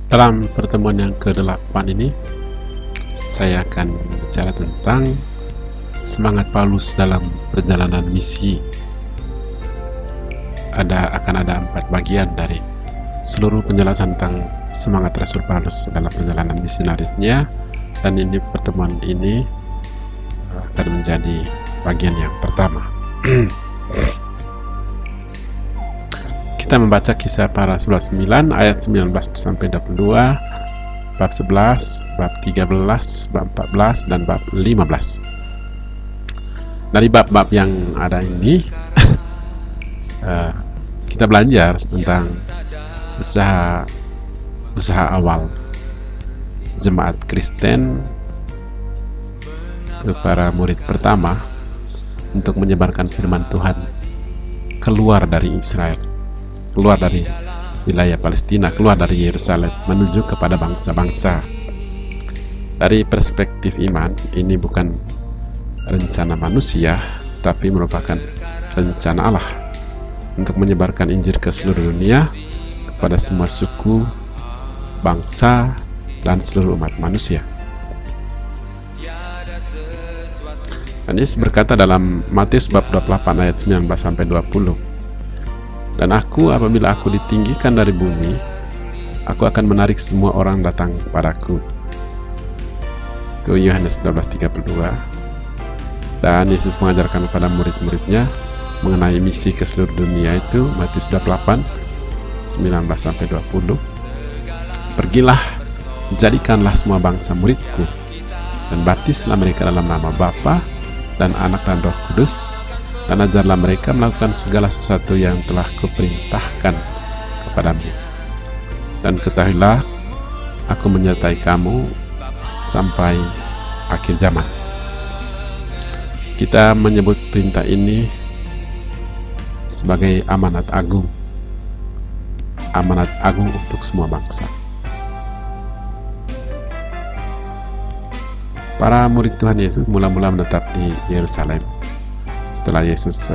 Dalam pertemuan yang ke-8 ini, saya akan bicara tentang semangat Paulus dalam perjalanan misi. Akan ada 4 bagian dari seluruh penjelasan tentang semangat Rasul Paulus dalam perjalanan misionarisnya, dan ini pertemuan ini akan menjadi bagian yang pertama. Kita membaca Kisah Para Rasul 9 ayat 19 sampai 22, bab 11, bab 13, bab 14 dan bab 15. Dari bab-bab yang ada ini kita belajar tentang usaha awal jemaat Kristen ke para murid pertama untuk menyebarkan firman Tuhan keluar dari Israel, keluar dari wilayah Palestina, keluar dari Yerusalem menuju kepada bangsa-bangsa. Dari perspektif iman, ini bukan rencana manusia, tapi merupakan rencana Allah untuk menyebarkan Injil ke seluruh dunia kepada semua suku, bangsa, dan seluruh umat manusia. Dan Yesus berkata dalam Matius bab 28 ayat 19 sampai 20, "Dan apabila aku ditinggikan dari bumi, aku akan menarik semua orang datang kepadaku." Itu Yohanes 12:32. Dan Yesus mengajarkan kepada murid-muridnya mengenai misi ke seluruh dunia, itu Matius 28 19 sampai 20. "Pergilah, jadikanlah semua bangsa muridku, dan baptislah mereka dalam nama Bapa dan Anak dan Roh Kudus, dan ajarlah mereka melakukan segala sesuatu yang telah kuperintahkan kepadamu. Dan ketahuilah, aku menyertai kamu sampai akhir zaman." Kita menyebut perintah ini sebagai amanat agung untuk semua bangsa. Para murid Tuhan Yesus mula-mula menetap di Yerusalem. Setelah Yesus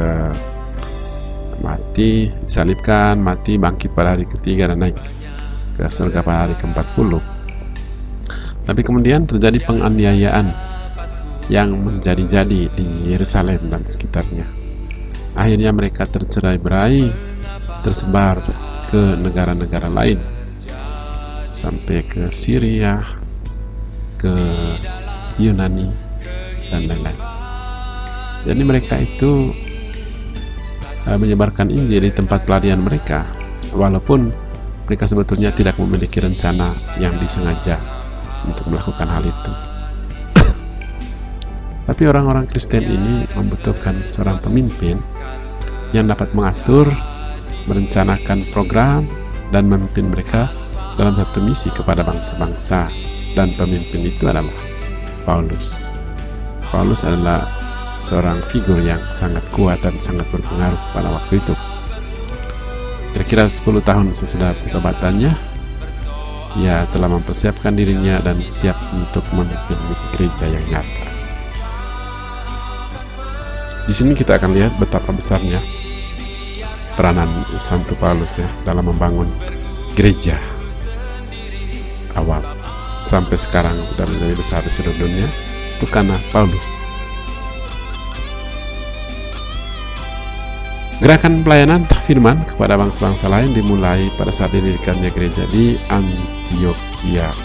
disalibkan, mati, bangkit pada hari ketiga, dan naik ke surga pada hari ke-40. Tapi kemudian terjadi penganiayaan yang menjadi-jadi di Yerusalem dan sekitarnya. Akhirnya mereka tercerai-berai, tersebar ke negara-negara lain, sampai ke Syria, ke Yunani, dan lain-lain. Jadi mereka itu menyebarkan Injil di tempat pelarian mereka, walaupun mereka sebetulnya tidak memiliki rencana yang disengaja untuk melakukan hal itu. Tapi orang-orang Kristen ini membutuhkan seorang pemimpin yang dapat mengatur, merencanakan program, dan memimpin mereka dalam satu misi kepada bangsa-bangsa. Dan pemimpin itu adalah Paulus. Paulus adalah seorang figur yang sangat kuat dan sangat berpengaruh pada waktu itu. Kira-kira 10 tahun sesudah pertobatannya, ia telah mempersiapkan dirinya dan siap untuk memimpin misi gereja yang nyata. Di sini kita akan lihat betapa besarnya peranan Santo Paulus dalam membangun gereja awal sampai sekarang sudah menjadi besar di seluruh dunia. Itu karena Paulus. Gerakan pelayanan firman kepada bangsa-bangsa lain dimulai pada saat didirikannya gereja di Antioquia,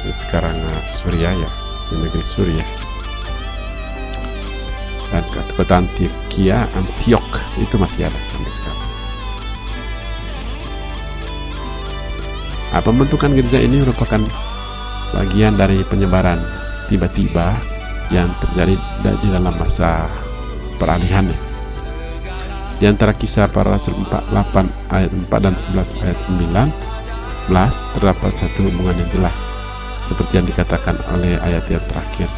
sekarang Suriah, di negeri Suriah. Dan kota Antioquia, Antiok, itu masih ada sampai sekarang. Pembentukan gereja ini merupakan bagian dari penyebaran tiba-tiba yang terjadi di dalam masa peralihan. Di antara Kisah Para Rasul 48 ayat 4 dan 11 ayat 19 terdapat satu hubungan yang jelas, seperti yang dikatakan oleh ayat yang terakhir.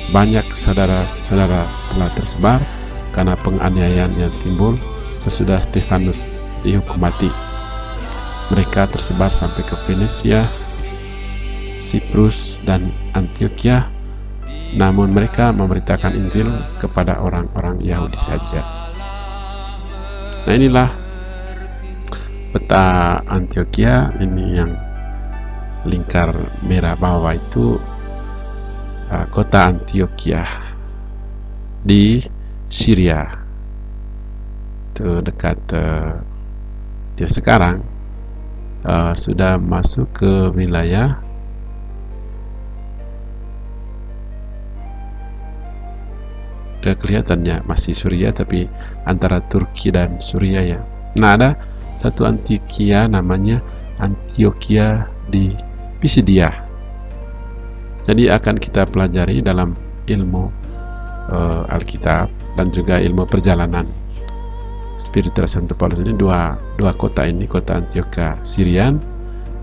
Banyak saudara-saudara telah tersebar karena penganiayaan yang timbul sesudah Stefanus dihukum mati. Mereka tersebar sampai ke Venesia, Siprus, dan Antioquia. Namun mereka memberitakan Injil kepada orang-orang Yahudi saja. Nah, inilah Kota Antioquia ini yang lingkar merah bawah itu kota Antioquia di Syria, itu dekat dia sekarang sudah masuk ke wilayah kelihatannya masih Suriah, tapi antara Turki dan Suriah ya. Nah, ada satu Antioquia namanya Antioquia di Pisidia. Jadi akan kita pelajari dalam ilmu Alkitab dan juga ilmu perjalanan spiritual Santo Paulus ini dua kota ini, kota Antioquia Syrian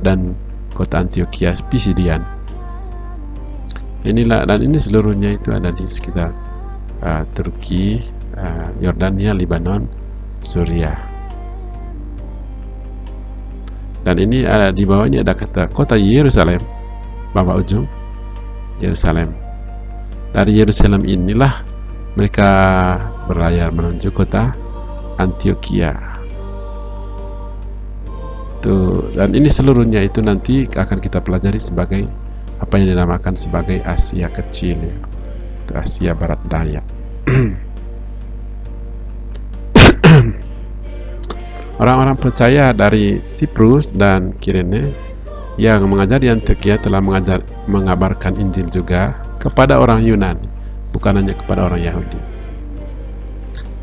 dan kota Antioquia Pisidian. Inilah, dan ini seluruhnya itu ada di sekitar Turki, Yordania, Lebanon, Suriah. Dan ini ada di bawahnya ada kota Yerusalem, bawah ujung Yerusalem. Dari Yerusalem inilah mereka berlayar menuju kota Antioquia. Tuh, dan ini seluruhnya itu nanti akan kita pelajari sebagai apa yang dinamakan sebagai Asia Kecil, ya. Itu Asia Barat Daya. Orang-orang percaya dari Siprus dan Kirene yang mengajar di Antioquia telah mengabarkan Injil juga kepada orang Yunani, bukan hanya kepada orang Yahudi.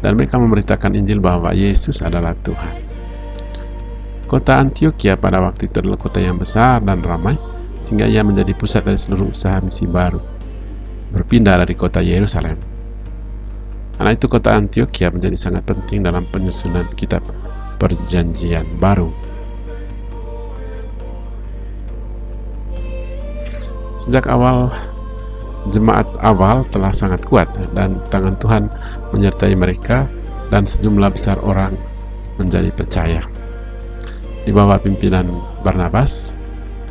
Dan mereka memberitakan Injil bahwa Yesus adalah Tuhan. Kota Antioquia pada waktu itu adalah kota yang besar dan ramai, sehingga ia menjadi pusat dari seluruh usaha misi baru, berpindah dari kota Yerusalem. Karena itu kota Antioquia menjadi sangat penting dalam penyusunan kitab Perjanjian Baru. Sejak awal, jemaat awal telah sangat kuat dan tangan Tuhan menyertai mereka, dan sejumlah besar orang menjadi percaya. Di bawah pimpinan Barnabas,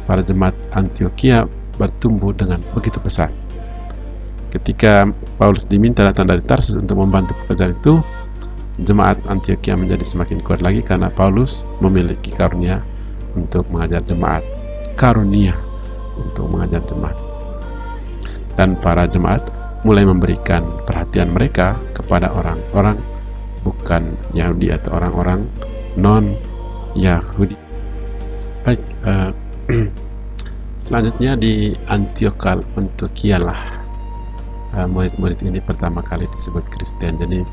para jemaat Antioquia bertumbuh dengan begitu pesat. Ketika Paulus diminta datang dari Tarsus untuk membantu pekerjaan itu, jemaat Antioquia menjadi semakin kuat lagi karena Paulus memiliki karunia untuk mengajar jemaat. Karunia untuk mengajar jemaat. Dan para jemaat mulai memberikan perhatian mereka kepada orang-orang bukan Yahudi atau orang-orang non-Yahudi. Baik, selanjutnya di Antioquia lah murid-murid ini pertama kali disebut Kristen. Jadi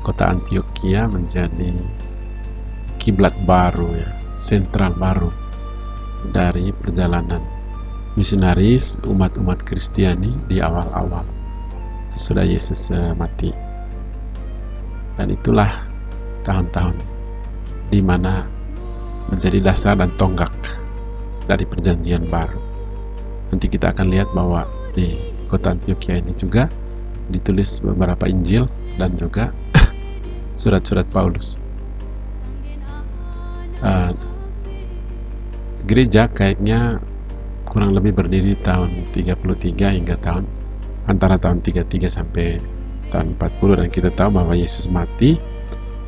kota Antioquia menjadi kiblat baru, ya, sentral baru dari perjalanan misionaris umat-umat Kristiani di awal-awal sesudah Yesus mati. Dan itulah tahun-tahun di mana menjadi dasar dan tonggak dari perjanjian baru. Nanti kita akan lihat bahwa di kota Antioquia ini juga ditulis beberapa Injil dan juga surat-surat Paulus. Gereja kayaknya kurang lebih berdiri tahun 33 hingga antara tahun 33 sampai tahun 40, dan kita tahu bahwa Yesus mati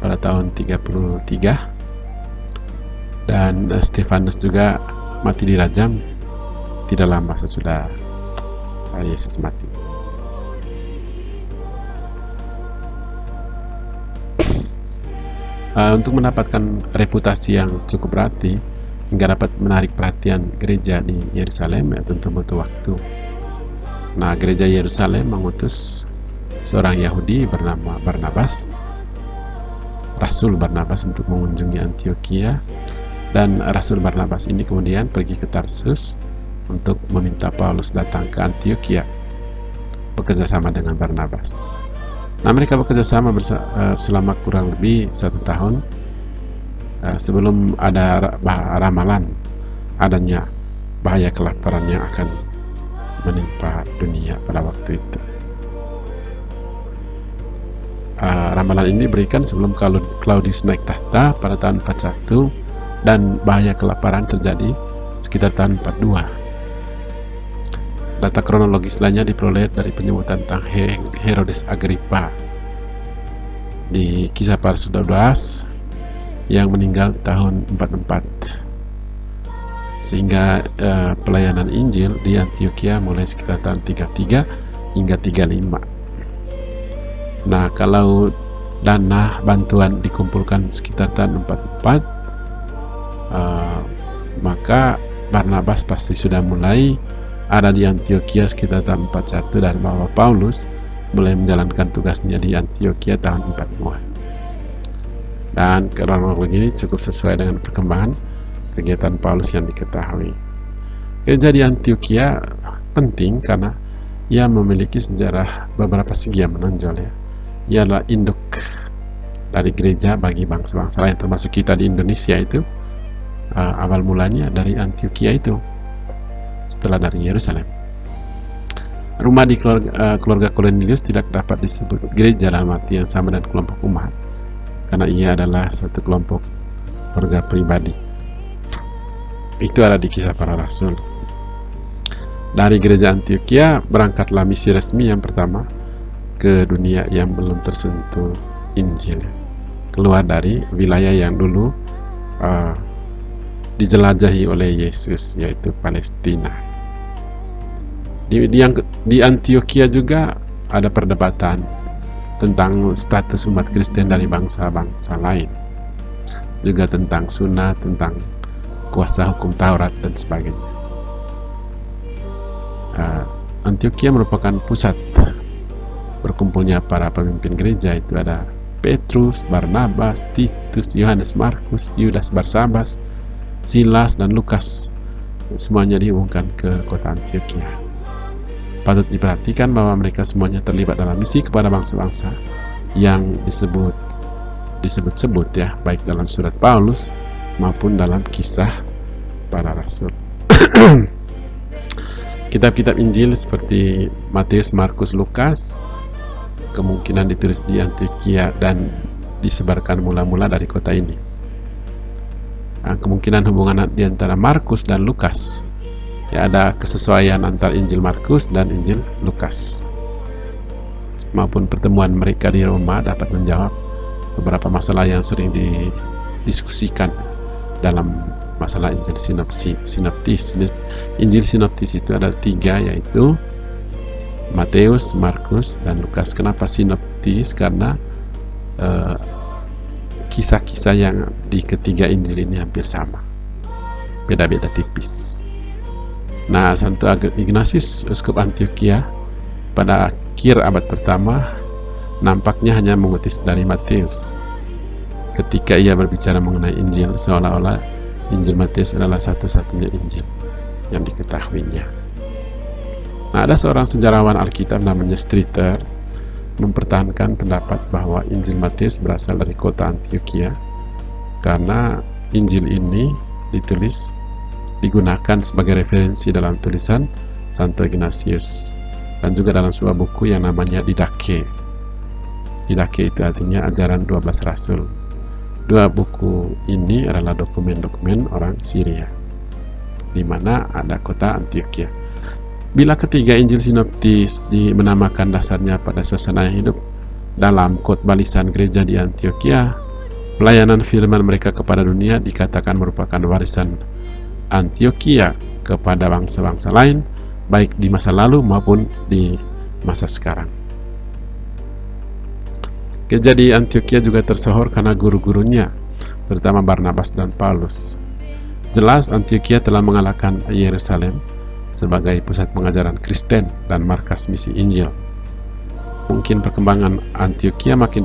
pada tahun 33 dan Stefanus juga mati dirajam tidak lama sesudah Yesus mati. Untuk mendapatkan reputasi yang cukup berarti hingga dapat menarik perhatian gereja di Yerusalem, ya tentu butuh waktu. Nah, gereja Yerusalem mengutus seorang Yahudi bernama Barnabas, Rasul Barnabas, untuk mengunjungi Antioquia, dan Rasul Barnabas ini kemudian pergi ke Tarsus untuk meminta Paulus datang ke Antioquia bekerja sama dengan Barnabas. Nah, mereka bekerja sama selama kurang lebih 1 tahun sebelum ada ramalan adanya bahaya kelaparan yang akan menimpa dunia pada waktu itu. Ramalan ini diberikan sebelum Claudius naik tahta pada tahun 41, dan bahaya kelaparan terjadi sekitar tahun 42. Data kronologis lainnya diperoleh dari penyebutan tentang Herodes Agrippa di Kisah para 12 yang meninggal tahun 44, sehingga pelayanan Injil di Antioquia mulai sekitar tahun 33 hingga 35. Nah, kalau dana bantuan dikumpulkan sekitar tahun 44, maka Barnabas pasti sudah mulai ada di Antioquia sekitar tahun 41, dan bahwa Paulus mulai menjalankan tugasnya di Antioquia tahun 40. Dan kronologi ini cukup sesuai dengan perkembangan kegiatan Paulus yang diketahui. Gereja di Antioquia penting karena ia memiliki sejarah beberapa segi yang menonjol ya. Ia adalah induk dari gereja bagi bangsa-bangsa lain, termasuk kita di Indonesia itu. Awal mulanya dari Antioquia itu, setelah dari Yerusalem. Rumah di keluarga Cornelius tidak dapat disebut gereja dalam arti yang sama dengan kelompok umat, karena ia adalah suatu kelompok keluarga pribadi. Itu ada di Kisah Para Rasul. Dari gereja Antioquia berangkatlah misi resmi yang pertama ke dunia yang belum tersentuh Injil, keluar dari wilayah yang dulu dijelajahi oleh Yesus, yaitu Palestina. Di Antioquia juga ada perdebatan tentang status umat Kristen dari bangsa-bangsa lain, juga tentang sunnah, tentang kuasa hukum Taurat dan sebagainya. Antioquia merupakan pusat berkumpulnya para pemimpin gereja. Itu ada Petrus, Barnabas, Titus, Yohanes, Markus, Yudas, Barsabas, Silas, dan Lukas. Semuanya dihubungkan ke kota Antioquia. Patut diperhatikan bahwa mereka semuanya terlibat dalam misi kepada bangsa-bangsa yang disebut-sebut ya, baik dalam surat Paulus maupun dalam Kisah Para Rasul. Kitab-kitab Injil seperti Matius, Markus, Lukas kemungkinan ditulis di Antioquia dan disebarkan mula-mula dari kota ini. Kemungkinan hubungan di antara Markus dan Lukas, ya, ada kesesuaian antara Injil Markus dan Injil Lukas, maupun pertemuan mereka di Roma dapat menjawab beberapa masalah yang sering didiskusikan dalam masalah Injil sinoptis. Injil sinoptis itu ada 3, yaitu Matius, Markus, dan Lukas. Kenapa sinoptis? Karena kisah-kisah yang di ketiga Injil ini hampir sama, beda-beda tipis. Nah, Santo Ignatius, Uskup Antioquia, pada akhir abad pertama nampaknya hanya mengutip dari Matius. Ketika ia berbicara mengenai Injil, seolah-olah Injil Matius adalah satu-satunya Injil yang diketahuinya. Nah, ada seorang sejarawan Alkitab namanya Streeter mempertahankan pendapat bahwa Injil Matius berasal dari kota Antioquia karena Injil ini digunakan sebagai referensi dalam tulisan Santo Ignatius dan juga dalam sebuah buku yang namanya Didache. Didache itu artinya ajaran 12 Rasul. 2 buku ini adalah dokumen-dokumen orang Syria, di mana ada kota Antioquia. Bila ketiga Injil sinoptis menamakan dasarnya pada suasana yang hidup dalam khotbah lisan gereja di Antioquia, pelayanan firman mereka kepada dunia dikatakan merupakan warisan Antioquia kepada bangsa-bangsa lain, baik di masa lalu maupun di masa sekarang. Gereja di Antioquia juga tersohor karena guru-gurunya, terutama Barnabas dan Paulus. Jelas Antioquia telah mengalahkan Yerusalem sebagai pusat pengajaran Kristen dan markas misi Injil. Mungkin perkembangan Antioquia makin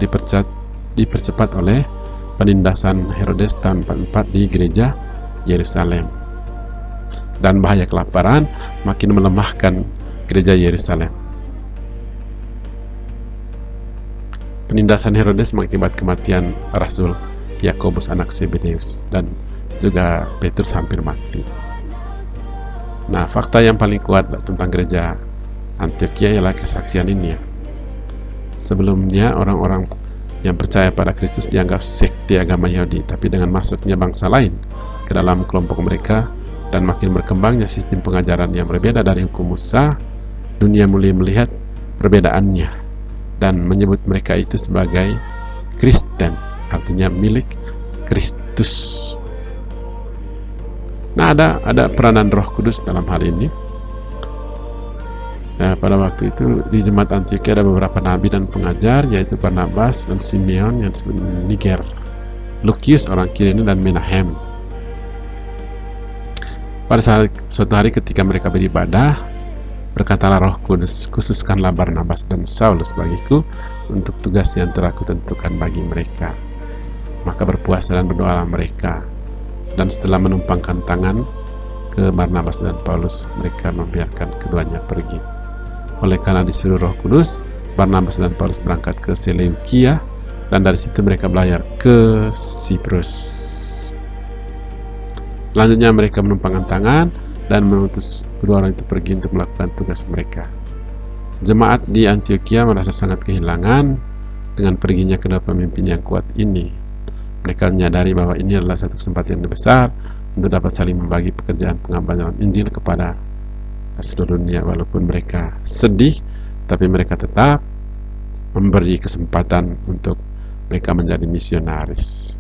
dipercepat oleh penindasan Herodes tahun 44 di gereja Yerusalem, dan bahaya kelaparan makin melemahkan gereja Yerusalem. Penindasan Herodes mengakibat kematian Rasul Yakobus anak Zebedeus, dan juga Petrus hampir mati. Nah, fakta yang paling kuat tentang gereja Antioquia ialah kesaksian ini ya. Sebelumnya orang-orang yang percaya pada Kristus dianggap sekte agama Yahudi, tapi dengan masuknya bangsa lain ke dalam kelompok mereka dan makin berkembangnya sistem pengajaran yang berbeda dari hukum Musa, dunia mulai melihat perbedaannya dan menyebut mereka itu sebagai Kristen, artinya milik Kristus. Nah, ada peranan Roh Kudus dalam hal ini. Nah, pada waktu itu di Jemaat Antioquia ada beberapa nabi dan pengajar, yaitu Barnabas dan Simeon yang disebut Niger, Lukius orang Kirene, dan Menahem. Pada suatu hari ketika mereka beribadah, berkatalah Roh Kudus, khususkanlah Barnabas dan Saulus bagiku untuk tugas yang telah kutentukan bagi mereka. Maka berpuasa dan berdoalah mereka, dan setelah menumpangkan tangan ke Barnabas dan Paulus, mereka membiarkan keduanya pergi. Oleh karena disuruh Roh Kudus, Barnabas dan Paulus berangkat ke Seleukia, dan dari situ mereka belayar ke Siprus. Selanjutnya mereka menumpangkan tangan dan mengutus kedua orang itu pergi untuk melakukan tugas mereka. Jemaat di Antioquia merasa sangat kehilangan dengan perginya kedua pemimpin yang kuat ini. Mereka menyadari bahwa ini adalah satu kesempatan yang besar untuk dapat saling membagi pekerjaan pengabaran Injil kepada seluruh dunia. Walaupun mereka sedih, tapi mereka tetap memberi kesempatan untuk mereka menjadi misionaris.